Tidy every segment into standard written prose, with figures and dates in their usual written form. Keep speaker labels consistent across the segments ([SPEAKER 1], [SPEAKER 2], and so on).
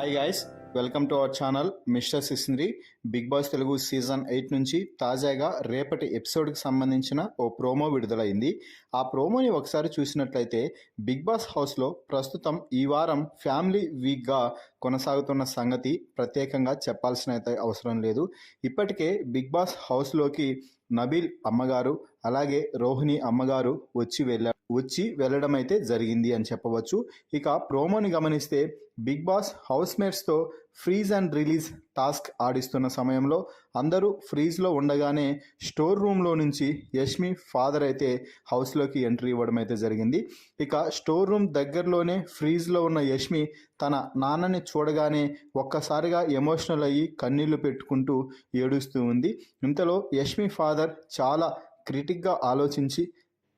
[SPEAKER 1] Hi guys, welcome to our channel mister Sisindri. Bigg Boss Telugu season 8 నుంచి తాజాగా రేపటి ఎపిసోడ్కి సంబంధించిన ఓ ప్రోమో విడుదలైంది. ఆ ప్రోమోని ఒకసారి చూసినట్లయితే బిగ్ బాస్ హౌస్లో ప్రస్తుతం ఈ వారం ఫ్యామిలీ వీక్గా కొనసాగుతున్న సంగతి ప్రత్యేకంగా చెప్పాల్సిన అయితే అవసరం లేదు. ఇప్పటికే బిగ్ బాస్ హౌస్లోకి నబీల్ అమ్మగారు అలాగే రోహిణి అమ్మగారు వచ్చి వెళ్ళడం అయితే జరిగింది అని చెప్పవచ్చు. ఇక ప్రోమోని గమనిస్తే బిగ్ బాస్ హౌస్ మేట్స్తో ఫ్రీజ్ అండ్ రిలీజ్ టాస్క్ ఆడిస్తున్న సమయంలో అందరూ ఫ్రీజ్లో ఉండగానే స్టోర్ రూమ్లో నుంచి యష్మి ఫాదర్ అయితే హౌస్లోకి ఎంట్రీ ఇవ్వడం అయితే జరిగింది. ఇక స్టోర్ రూమ్ దగ్గరలోనే ఫ్రీజ్లో ఉన్న యష్మి తన నాన్నని చూడగానే ఒక్కసారిగా ఎమోషనల్ అయ్యి కన్నీళ్లు పెట్టుకుంటూ ఏడుస్తూ ఉంది. ఇంతలో యష్మి ఫాదర్ చాలా క్రిటిక్గా ఆలోచించి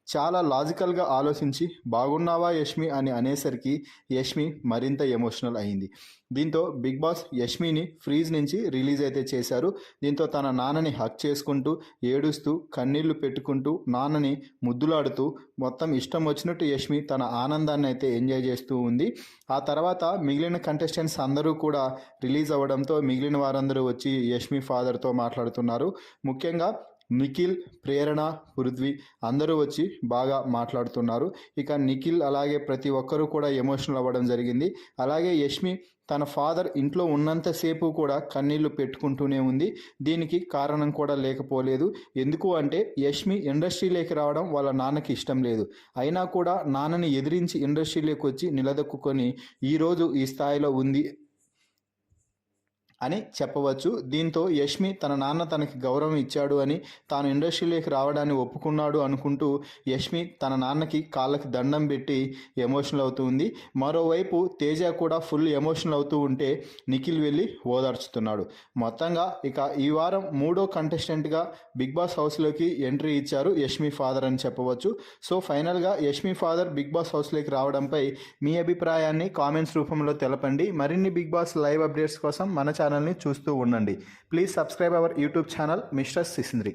[SPEAKER 1] చాలా లాజికల్గా ఆలోచించి బాగున్నావా యష్మి అని అనేసరికి యష్మి మరింత ఎమోషనల్ అయింది. దీంతో బిగ్ బాస్ యష్మిని ఫ్రీజ్ నుంచి రిలీజ్ అయితే చేశారు. దీంతో తన నాన్నని హక్ చేసుకుంటూ ఏడుస్తూ కన్నీళ్లు పెట్టుకుంటూ నాన్నని ముద్దులాడుతూ మొత్తం ఇష్టం వచ్చినట్టు యష్మి తన ఆనందాన్ని అయితే ఎంజాయ్ చేస్తూ ఉంది. ఆ తర్వాత మిగిలిన కంటెస్టెంట్స్ అందరూ కూడా రిలీజ్ అవ్వడంతో మిగిలిన వారందరూ వచ్చి యష్మి ఫాదర్తో మాట్లాడుతున్నారు. ముఖ్యంగా నిఖిల్, ప్రేరణ, పృథ్వీ అందరూ వచ్చి బాగా మాట్లాడుతున్నారు. ఇక నిఖిల్ అలాగే ప్రతి ఒక్కరూ కూడా ఎమోషనల్ అవ్వడం జరిగింది. అలాగే యష్మి తన ఫాదర్ ఇంట్లో ఉన్నంతసేపు కూడా కన్నీళ్లు పెట్టుకుంటూనే ఉంది. దీనికి కారణం కూడా లేకపోలేదు. ఎందుకు అంటే యష్మి ఇండస్ట్రీలోకి రావడం వాళ్ళ నాన్నకి ఇష్టం లేదు. అయినా కూడా నాన్నని ఎదిరించి ఇండస్ట్రీలోకి వచ్చి నిలదొక్కుని ఈరోజు ఈ స్థాయిలో ఉంది అని చెప్పవచ్చు. దీంతో యష్మి తన నాన్న తనకి గౌరవం ఇచ్చాడు అని తాను ఇండస్ట్రీలోకి రావడాన్ని ఒప్పుకున్నాడు అనుకుంటూ యష్మి తన నాన్నకి కాళ్ళకి దండం పెట్టి ఎమోషనల్ అవుతూ ఉంది. మరోవైపు తేజ కూడా ఫుల్ ఎమోషనల్ అవుతూ ఉంటే నిఖిల్ వెళ్ళి ఓదార్చుతున్నాడు. మొత్తంగా ఇక ఈ వారం మూడో కంటెస్టెంట్గా బిగ్ బాస్ హౌస్లోకి ఎంట్రీ ఇచ్చారు యష్మి ఫాదర్ అని చెప్పవచ్చు. సో ఫైనల్గా యష్మి ఫాదర్ బిగ్ బాస్ హౌస్లోకి రావడంపై మీ అభిప్రాయాన్ని కామెంట్స్ రూపంలో తెలపండి. మరిన్ని బిగ్ బాస్ లైవ్ అప్డేట్స్ కోసం మన ఛానల్ని చూస్తూ ఉండండి. Please subscribe our YouTube channel mister సిసింద్రి.